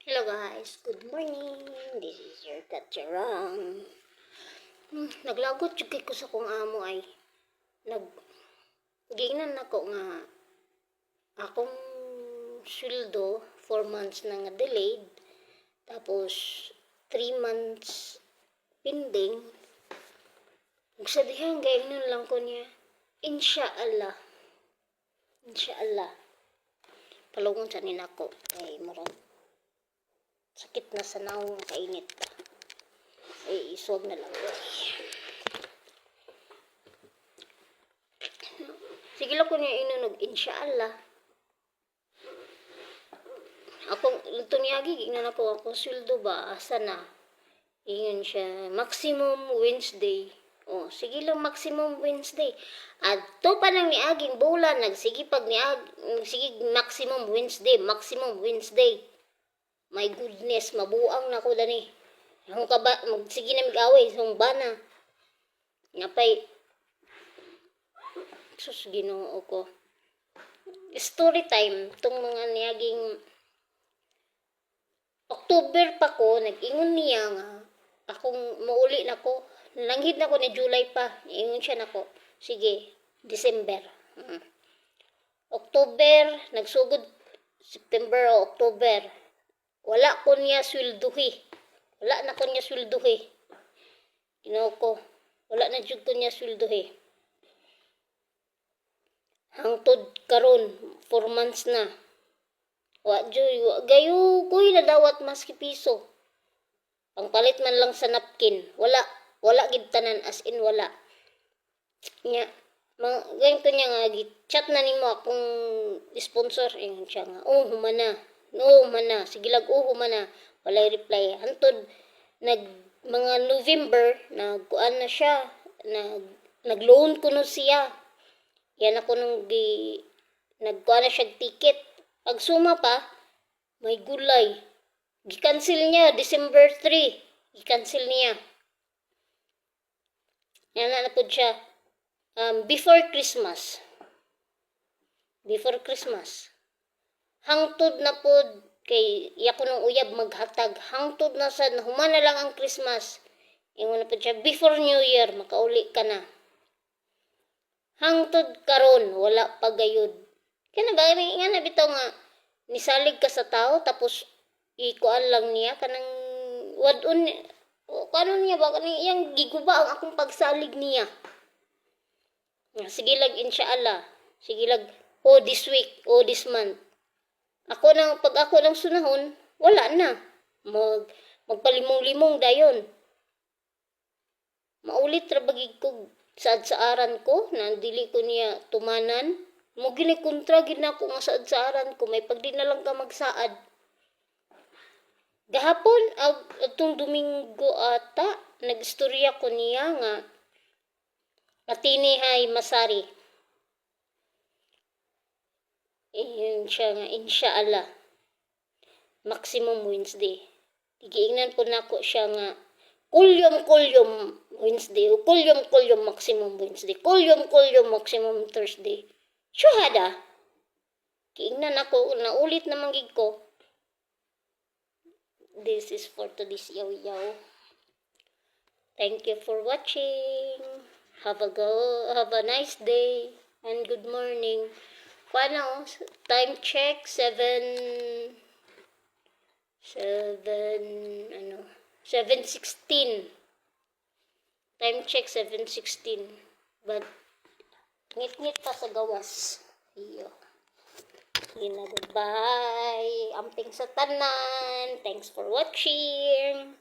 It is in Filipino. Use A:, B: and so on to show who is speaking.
A: Hello guys, good morning. This is your Katjarang. Naglagot jud ko sa kong amo ay naggiingnan ako nga akong sweldo 4 months na nga delayed, tapos 3 months pending. Ug sa dihang gaingnan lang ko niya, inshallah. Inshallah. Palungon sa ninako ay murag sakit na sa naong kainit. Ay, iswag na lang. Sige lang ko niya inunog, inshallah. Akong, ito niyagi, gignan ako sweldo ba, asa na? Ingon siya, maximum Wednesday. Oh, sige lang, maximum Wednesday. At to pa nang niaging bulan, nagsige maximum Wednesday. My goodness, mabuang na ko dani. Ang kaba, magsige na mag-away, yung bana. Ngapay, sus, ginoo ko. Story time, itong mga niyaging October pa ko, nag-ingon niya nga, akong mauli na ko. Langhid na ko ni July pa, ingon siya na ko. Sige, December. October, nagsugod September o October. Wala ko niya swelduhi. Wala na ko niya swelduhi. Ginoo ko. Wala na jud ko niya swelduhi. Hangtod karon 4 months na. Wa joy, gayo koy na dawat maski piso. Pangpalit man lang sa napkin. Wala gid tanan, as in wala. Nya, ganyan ko niya nga, chat na nimo akong sponsor. Ingon siya nga, humana. No, humana. Sige lang, humana. Walay reply. Hantod, mga November, nagkuan na siya. Nag-loan ko no siya. Yan ako nung nagkuan na siya ticket. Pag suma pa, may gulay. Gi-cancel niya, December 3. Gi-cancel niya. Yan na po siya. Before Christmas. Hangtod na po kay iya ko nung uyab maghatag. Hangtod na sa humana lang ang Christmas. Ingon na po siya, before New Year, makauli ka na. Hangtod karon wala pa gayud. Kaya ba, nga na bitaw nga, nisalig ka sa tao, tapos ikuan lang niya, kanang wadon, kanon niya ba, kanang iyang giguba ang akong pagsalig niya. Sige lang, inshallah. Sige lang, this week, this month. Pag ako lang sunahon, wala na. Magpalimong-limong dayon. Maulit rabagig ko saad-saaran ko, na dili ko niya tumanan. Mo ginikontra gid na ko nga saad-saaran ko, may pagdi na lang ka magsaad. Gahapon, atong Domingo ata, nagistorya ko niya nga, Atinihay Masari. Yun siya nga, inshallah. Maximum Wednesday. Tigiingnan po na ko siya nga, kulyom Wednesday, o kulyom maximum Wednesday, kulyom maximum Thursday. Syuhada. Kiingnan ako, naulit na manggig ko. This is for today's yaw-yaw. Thank you for watching. Have a nice day and good morning. Paano? Time check 7:16. Time check 7:16. But ngit-ngit pa sa gawas. Iyo. Goodbye. Amping sa tanan. Thanks for watching.